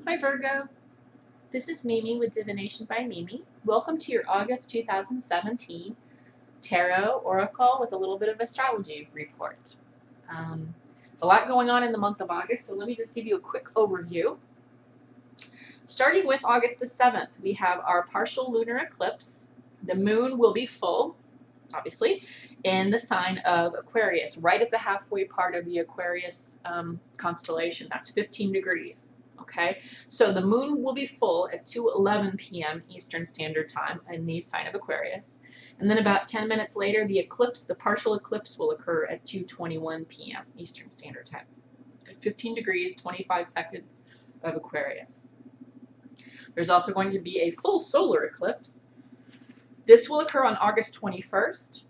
Hi Virgo, this is Mimi with Divination by Mimi. Welcome to your August 2017 Tarot Oracle with a little bit of astrology report. There's a lot going on in the month of August, so let me just give you a quick overview. Starting with August the 7th, we have our partial lunar eclipse. The moon will be full, obviously, in the sign of Aquarius, right at the halfway part of the Aquarius constellation. That's 15 degrees. Okay, so the moon will be full at 2:11 p.m. Eastern Standard Time in the sign of Aquarius. And then about 10 minutes later, the eclipse, the partial eclipse, will occur at 2:21 p.m. Eastern Standard Time. At 15 degrees, 25 seconds of Aquarius. There's also going to be a full solar eclipse. This will occur on August 21st,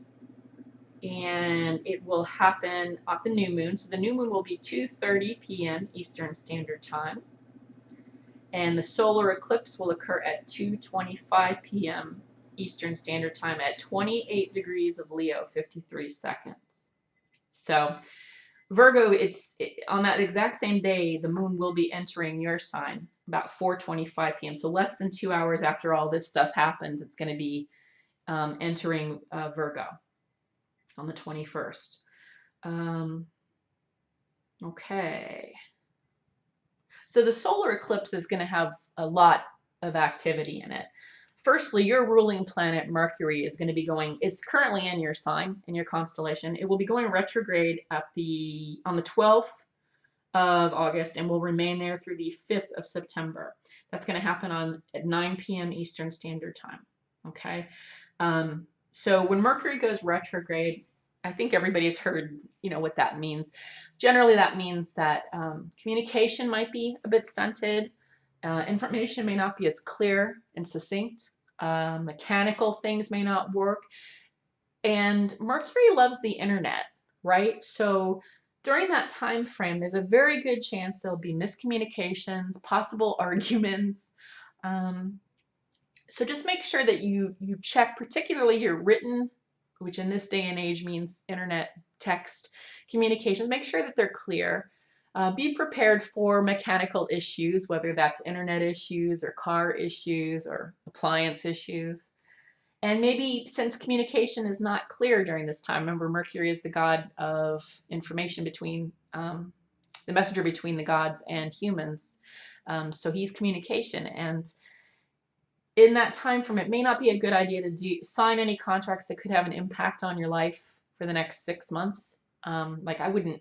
and it will happen at the new moon. So the new moon will be 2:30 p.m. Eastern Standard Time. And the solar eclipse will occur at 2:25 p.m. Eastern Standard Time at 28 degrees of Leo, 53 seconds. So Virgo, on that exact same day, the moon will be entering your sign about 4:25 p.m. So less than 2 hours after all this stuff happens, it's going to be entering Virgo on the 21st. Okay. So the solar eclipse is going to have a lot of activity in it. Firstly, your ruling planet Mercury is going to be it's currently in your sign, in your constellation. It will be going retrograde on the 12th of August and will remain there through the 5th of September. That's going to happen at 9 p.m. Eastern Standard Time. Okay. So when Mercury goes retrograde, I think everybody's heard, what that means. Generally, that means that communication might be a bit stunted. Information may not be as clear and succinct. Mechanical things may not work. And Mercury loves the internet, right? So during that time frame, there's a very good chance there'll be miscommunications, possible arguments. So just make sure that you check particularly your written, which in this day and age means internet text communications. Make sure that they're clear. Be prepared for mechanical issues, whether that's internet issues or car issues or appliance issues. And maybe since communication is not clear during this time, remember Mercury is the god of information between, the messenger between the gods and humans. So he's communication, and in that time frame, it may not be a good idea to sign any contracts that could have an impact on your life for the next 6 months. Like I wouldn't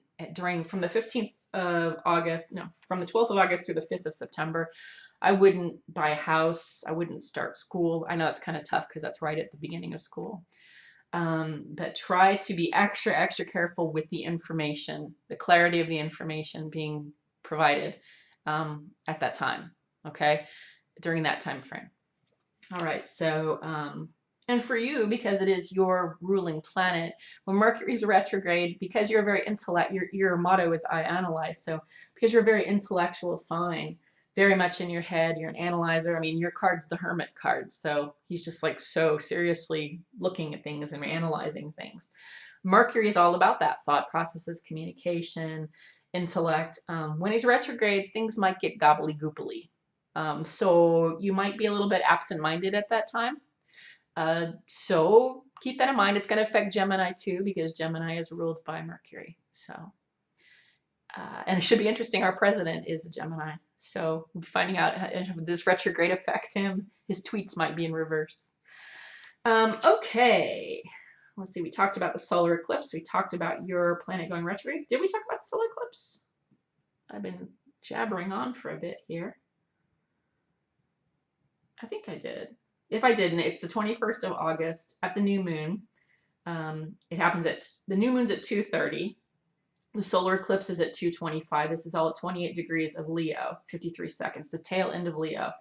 from the 15th of August, no, from the 12th of August through the 5th of September, I wouldn't buy a house. I wouldn't start school. I know that's kind of tough because that's right at the beginning of school. But try to be extra, extra careful with the information, the clarity of the information being provided at that time, okay, during that time frame. All right, so, and for you, because it is your ruling planet, when Mercury's retrograde, because you're a very your motto is I analyze, so because you're a very intellectual sign, very much in your head, you're an analyzer. I mean, your card's the Hermit card, so he's just like so seriously looking at things and analyzing things. Mercury is all about that, thought processes, communication, intellect. When he's retrograde, things might get gobbly-gooply. So you might be a little bit absent-minded at that time. So keep that in mind. It's going to affect Gemini too, because Gemini is ruled by Mercury. So, and it should be interesting. Our president is a Gemini. So finding out how this retrograde affects him, his tweets might be in reverse. Okay. Let's see. We talked about the solar eclipse. We talked about your planet going retrograde. Did we talk about the solar eclipse? I've been jabbering on for a bit here. I think I did. If I didn't, it's the 21st of August at the new moon. It happens the new moon's at 2:30. The solar eclipse is at 2:25. This is all at 28 degrees of Leo, 53 seconds, the tail end of Leo.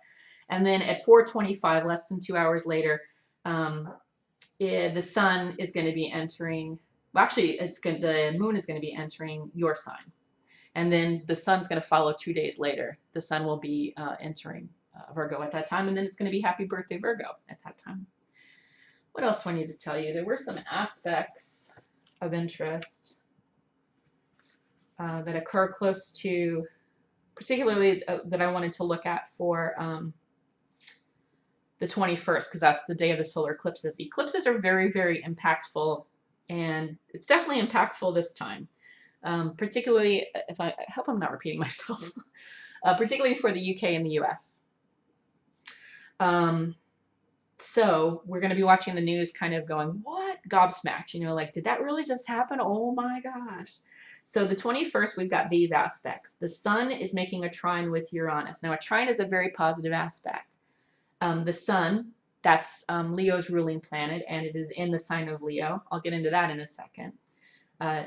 And then at 4:25, less than 2 hours later, the sun is going to be entering, well, actually, the moon is going to be entering your sign. And then the sun's going to follow 2 days later. The sun will be entering Virgo at that time, and then it's going to be happy birthday Virgo at that time. What else do I need to tell you? There were some aspects of interest that occur close to particularly that I wanted to look at for the 21st, because that's the day of the solar eclipses. Eclipses are very, very impactful, and it's definitely impactful this time. Particularly, if I hope I'm not repeating myself, particularly for the UK and the US. So we're going to be watching the news kind of going, what? Gobsmacked, you know, like, did that really just happen? Oh my gosh. So the 21st, we've got these aspects. The sun is making a trine with Uranus. Now, a trine is a very positive aspect. The sun, that's Leo's ruling planet, and it is in the sign of Leo. I'll get into that in a second.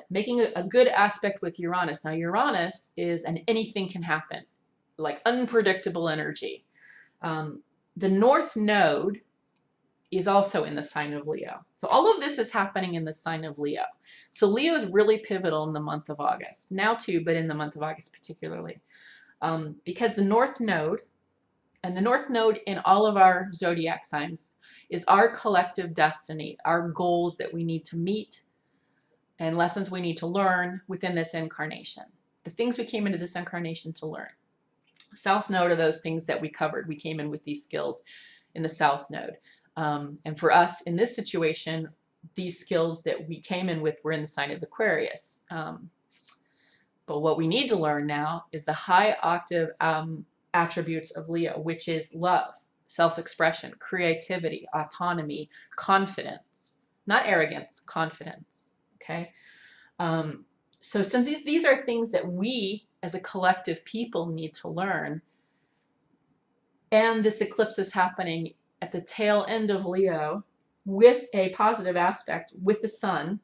Making a good aspect with Uranus. Now, Uranus is an anything can happen, like unpredictable energy. The North Node is also in the sign of Leo. So all of this is happening in the sign of Leo. So Leo is really pivotal in the month of August. Now too, but in the month of August particularly. Because the North Node, and the North Node in all of our zodiac signs, is our collective destiny, our goals that we need to meet, and lessons we need to learn within this incarnation. The things we came into this incarnation to learn. South Node are those things that we covered. We came in with these skills in the South Node. And for us in this situation, these skills that we came in with were in the sign of Aquarius. But what we need to learn now is the high octave attributes of Leo, which is love, self-expression, creativity, autonomy, confidence, not arrogance, confidence. Okay. So since these are things that we as a collective people need to learn, and this eclipse is happening at the tail end of Leo with a positive aspect with the sun,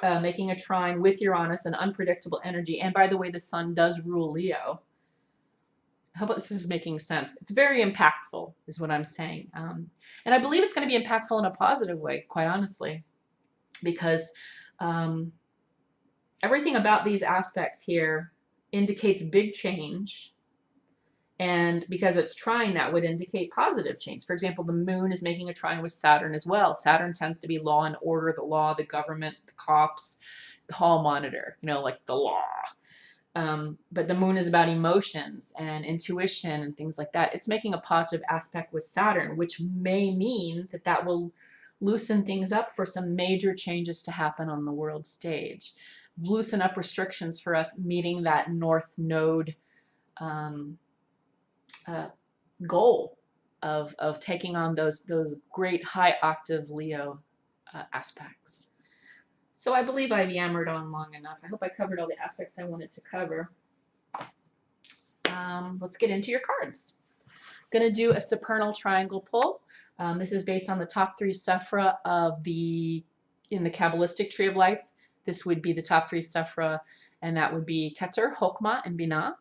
making a trine with Uranus, an unpredictable energy. And by the way, the sun does rule Leo. I hope this is making sense. It's very impactful, is what I'm saying. And I believe it's going to be impactful in a positive way, quite honestly, because everything about these aspects here indicates big change. And because it's trine, that would indicate positive change. For example, the moon is making a trine with Saturn as well. Saturn tends to be law and order, the law, the government, the cops, the hall monitor, you know, like the law. But the moon is about emotions and intuition and things like that. It's making a positive aspect with Saturn, which may mean that that will loosen things up for some major changes to happen on the world stage. Loosen up restrictions for us meeting that North Node goal of taking on those great high octave Leo aspects. So I believe I've yammered on long enough. I hope I covered all the aspects I wanted to cover. Let's get into your cards. I'm going to do a supernal triangle pull. This is based on the top 3 sephra of in the Kabbalistic tree of life. This would be the top 3 sephra, and that would be Keter, Chokmah, and Binah.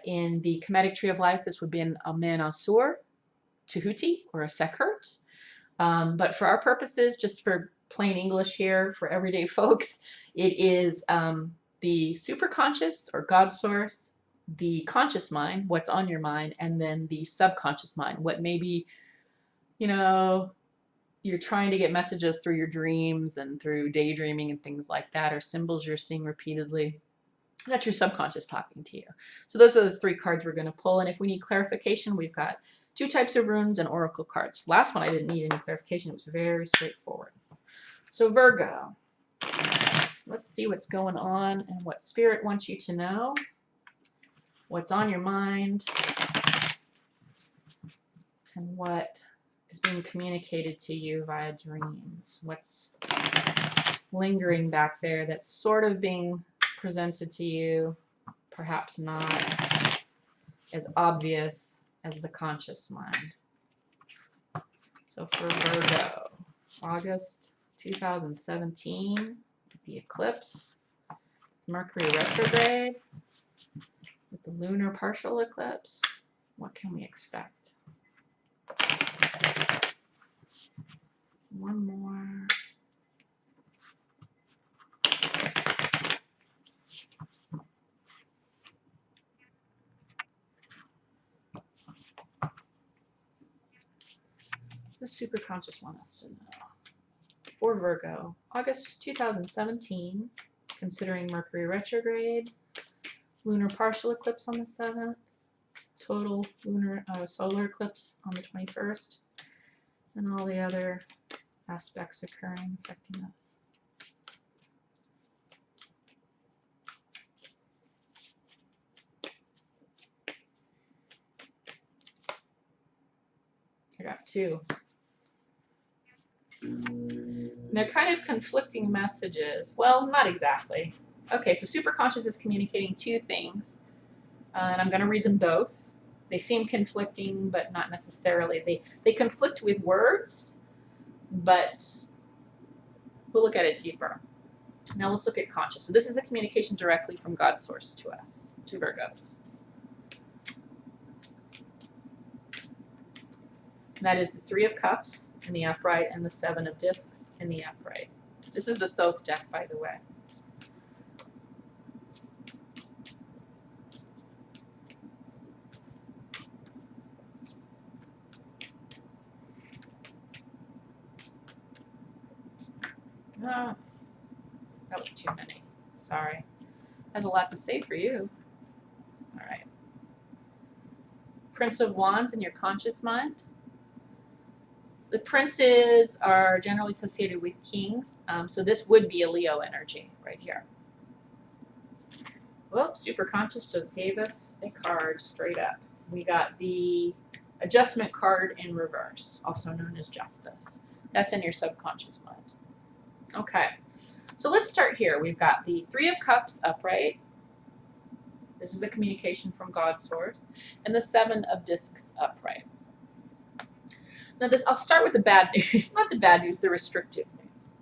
In the Kemetic tree of life, this would be an Amen Asur, Tehuti, or a Sekhert. But for our purposes, just for plain English here, for everyday folks, it is the superconscious or God source, the conscious mind, what's on your mind, and then the subconscious mind, what maybe, you know, you're trying to get messages through your dreams and through daydreaming and things like that, or symbols you're seeing repeatedly. That's your subconscious talking to you. So those are the 3 cards we're going to pull. And if we need clarification, we've got 2 types of runes and oracle cards. Last one, I didn't need any clarification. It was very straightforward. So Virgo, let's see what's going on and what Spirit wants you to know. What's on your mind and what is being communicated to you via dreams. What's lingering back there that's sort of being presented to you, perhaps not as obvious as the conscious mind. So for Virgo, August 2017, the eclipse, Mercury retrograde, with the lunar partial eclipse, what can we expect? One more. The superconscious wants us to know. For Virgo, August 2017, considering Mercury retrograde, lunar partial eclipse on the 7th, total lunar solar eclipse on the 21st, and all the other aspects occurring affecting us. I got 2. They're kind of conflicting messages. Well, not exactly. Okay, so superconscious is communicating 2 things, and I'm going to read them both. They seem conflicting, but not necessarily. They conflict with words, but we'll look at it deeper. Now let's look at conscious. So this is a communication directly from God's source to us, to Virgos. And that is the 3 of Cups in the upright and the 7 of Discs in the upright. This is the Thoth deck, by the way. Oh, that was too many. Sorry. Has a lot to say for you. All right. Prince of Wands in your conscious mind. The princes are generally associated with kings, so this would be a Leo energy right here. Whoops, superconscious just gave us a card straight up. We got the adjustment card in reverse, also known as justice. That's in your subconscious mind. Okay, so let's start here. We've got the 3 of Cups upright. This is the communication from God's source. And the 7 of Discs upright. Now I'll start with the bad news, not the bad news, the restrictive news.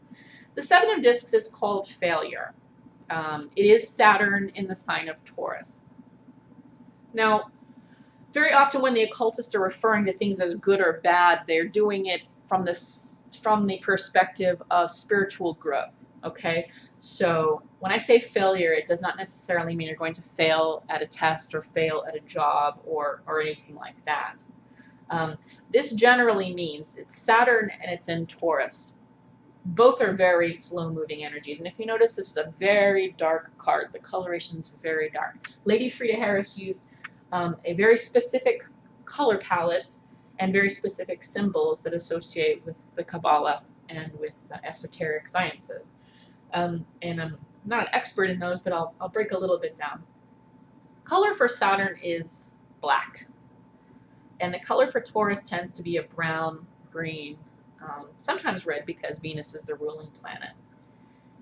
The 7 of Discs is called failure. It is Saturn in the sign of Taurus. Now, very often when the occultists are referring to things as good or bad, they're doing it from the perspective of spiritual growth. Okay, so when I say failure, it does not necessarily mean you're going to fail at a test or fail at a job or anything like that. This generally means it's Saturn and it's in Taurus. Both are very slow-moving energies. And if you notice, this is a very dark card. The coloration is very dark. Lady Frida Harris used a very specific color palette and very specific symbols that associate with the Kabbalah and with esoteric sciences. And I'm not an expert in those, but I'll break a little bit down. Color for Saturn is black. And the color for Taurus tends to be a brown, green, sometimes red because Venus is the ruling planet.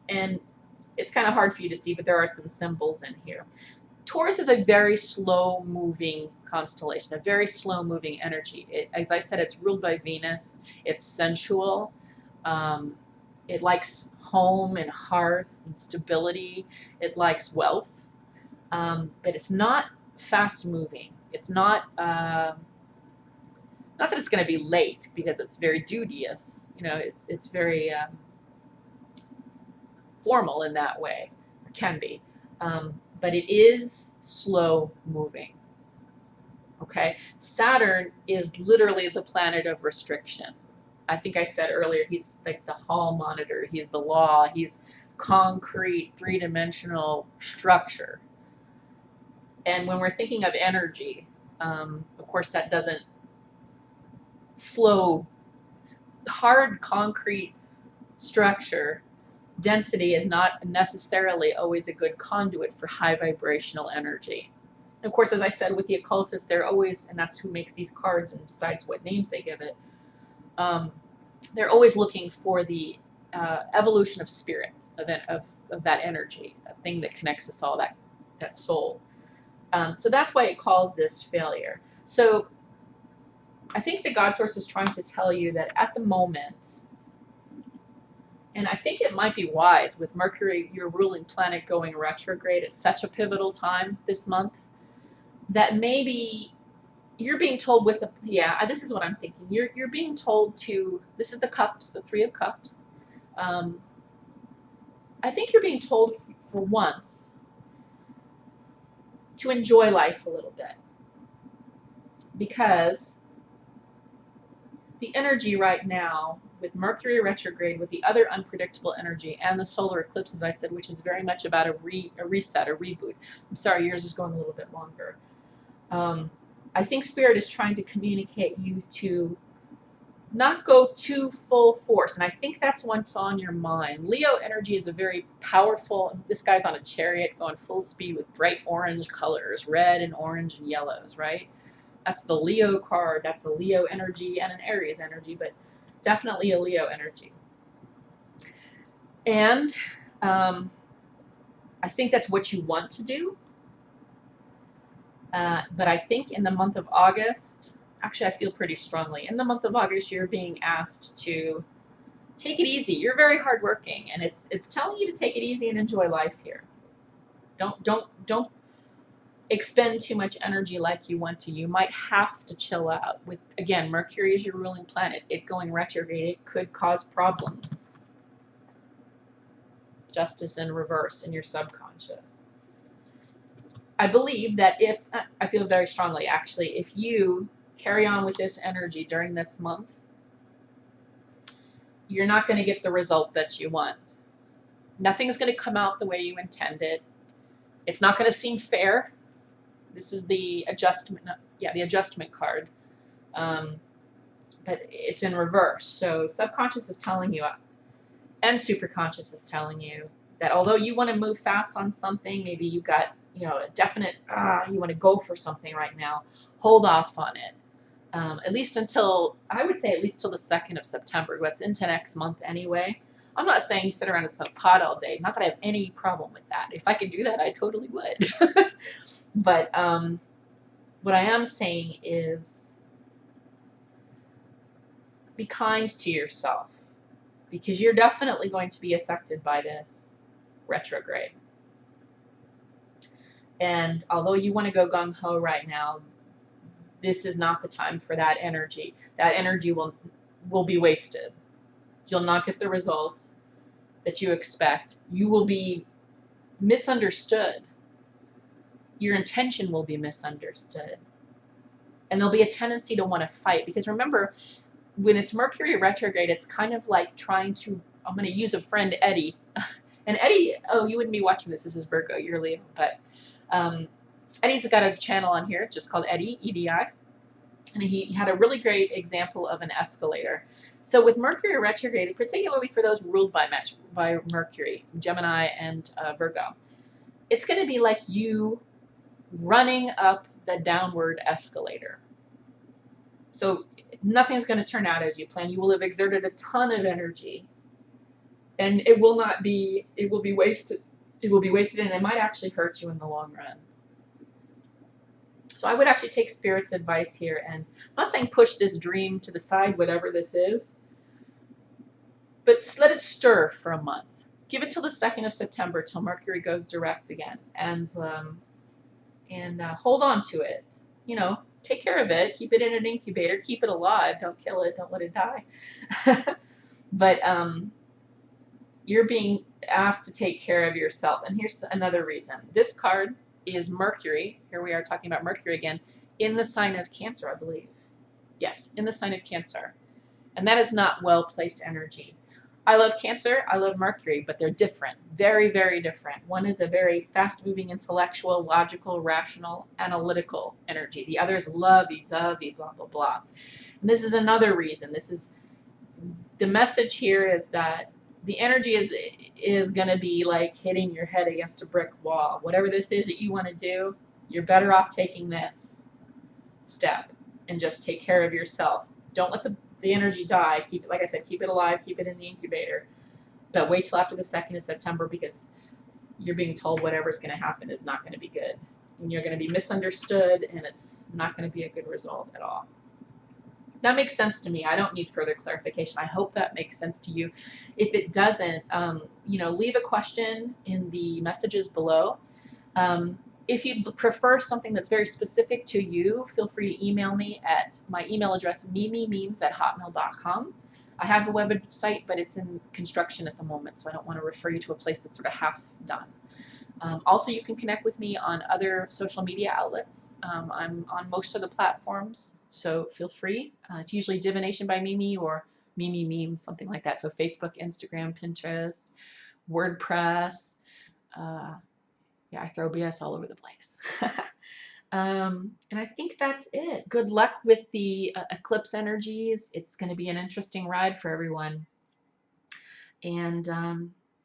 And it's kind of hard for you to see, but there are some symbols in here. Taurus is a very slow-moving constellation, a very slow-moving energy. As I said, it's ruled by Venus. It's sensual. It likes home and hearth and stability. It likes wealth. But it's not fast-moving. It's not that it's going to be late because it's very duteous. You know, it's very formal in that way, or can be. But it is slow moving. Okay, Saturn is literally the planet of restriction. I think I said earlier, he's like the hall monitor. He's the law. He's concrete, three-dimensional structure. And when we're thinking of energy, of course, that doesn't flow. Hard concrete structure density is not necessarily always a good conduit for high vibrational energy. And of course, as I said, with the occultists, they're always, and that's who makes these cards and decides what names they give it, they're always looking for the evolution of spirit, of that energy, that thing that connects us all, that soul. So that's why it calls this failure. So I think the God source is trying to tell you that at the moment, and I think it might be wise with Mercury, your ruling planet, going retrograde at such a pivotal time this month, that maybe you're being told with this is what I'm thinking. You're being told to, this is the cups, the 3 of Cups. I think you're being told for once to enjoy life a little bit, because the energy right now with Mercury retrograde, with the other unpredictable energy, and the solar eclipse, as I said, which is very much about a reset, a reboot. I'm sorry, yours is going a little bit longer. I think Spirit is trying to communicate you to not go too full force, and I think that's what's on your mind. Leo energy is a very powerful, this guy's on a chariot going full speed with bright orange colors, red and orange and yellows, right? That's the Leo card. That's a Leo energy and an Aries energy, but definitely a Leo energy. And I think that's what you want to do. But I think in the month of August, actually I feel pretty strongly, in the month of August you're being asked to take it easy. You're very hardworking, and it's telling you to take it easy and enjoy life here. Don't expend too much energy like you want to. You might have to chill out. With, again, Mercury is your ruling planet. It going retrograde, it could cause problems. Justice in reverse in your subconscious. I believe that if, I feel very strongly actually, if you carry on with this energy during this month, you're not going to get the result that you want. Nothing's going to come out the way you intended. It's not going to seem fair. This is the adjustment, the adjustment card, but it's in reverse. So subconscious is telling you, and superconscious is telling you that although you want to move fast on something, maybe you got, a definite, you want to go for something right now, hold off on it. At least until, I would say at least till the 2nd of September. That's into next month anyway. I'm not saying you sit around and smoke pot all day. Not that I have any problem with that. If I could do that, I totally would. But what I am saying is be kind to yourself, because you're definitely going to be affected by this retrograde. And although you want to go gung-ho right now, this is not the time for that energy. That energy will be wasted. You'll not get the results that you expect. You will be misunderstood. Your intention will be misunderstood. And there'll be a tendency to want to fight. Because remember, when it's Mercury retrograde, it's kind of like trying to, I'm going to use a friend, Eddie. And Eddie, oh, you wouldn't be watching this. This is Virgo, you're Leo. But Eddie's got a channel on here just called Eddie, EDI. And he had a really great example of an escalator. So with Mercury retrograde, particularly for those ruled by Mercury, Gemini and Virgo, it's going to be like you running up the downward escalator. So nothing's going to turn out as you plan. You will have exerted a ton of energy, and it will be wasted. It will be wasted, and it might actually hurt you in the long run. So I would actually take Spirit's advice here, and I'm not saying push this dream to the side, whatever this is, but let it stir for a month. Give it till the 2nd of September, till Mercury goes direct again, and hold on to it. Take care of it. Keep it in an incubator. Keep it alive. Don't kill it. Don't let it die. But you're being asked to take care of yourself. And here's another reason. This card is Mercury. Here we are talking about Mercury again, in the sign of Cancer, I believe. Yes, in the sign of Cancer. And that is not well-placed energy. I love Cancer, I love Mercury, but they're different. Very, very different. One is a very fast-moving, intellectual, logical, rational, analytical energy. The other is lovey-dovey, blah, blah, blah. And this is another reason. The message here is that the energy is going to be like hitting your head against a brick wall. Whatever this is that you want to do, you're better off taking this step and just take care of yourself. Don't let the energy die. Keep it, like I said, keep it alive, keep it in the incubator. But wait till after the 2nd of September, because you're being told whatever's going to happen is not going to be good. And you're going to be misunderstood, and it's not going to be a good result at all. That makes sense to me. I don't need further clarification. I hope that makes sense to you. If it doesn't, leave a question in the messages below. If you prefer something that's very specific to you, feel free to email me at my email address, mimimemes@hotmail.com. I have a website, but it's in construction at the moment, so I don't want to refer you to a place that's sort of half done. Also, you can connect with me on other social media outlets. I'm on most of the platforms, so feel free. It's usually Divination by Mimi or meme, something like that. So Facebook, Instagram, Pinterest, WordPress. Yeah, I throw BS all over the place. And I think that's it. Good luck with the eclipse energies. It's going to be an interesting ride for everyone. And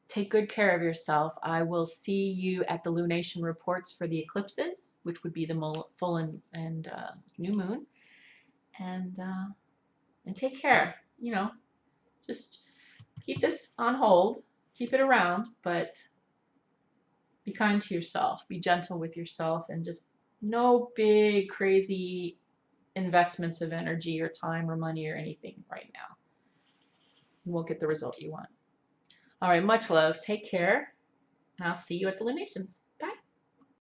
take good care of yourself. I will see you at the lunation reports for the eclipses, which would be the full and new moon. And take care. You know, just keep this on hold, keep it around, but be kind to yourself, be gentle with yourself, and just no big crazy investments of energy or time or money or anything right now. You won't get the result you want. All right, much love. Take care, and I'll see you at the lunations.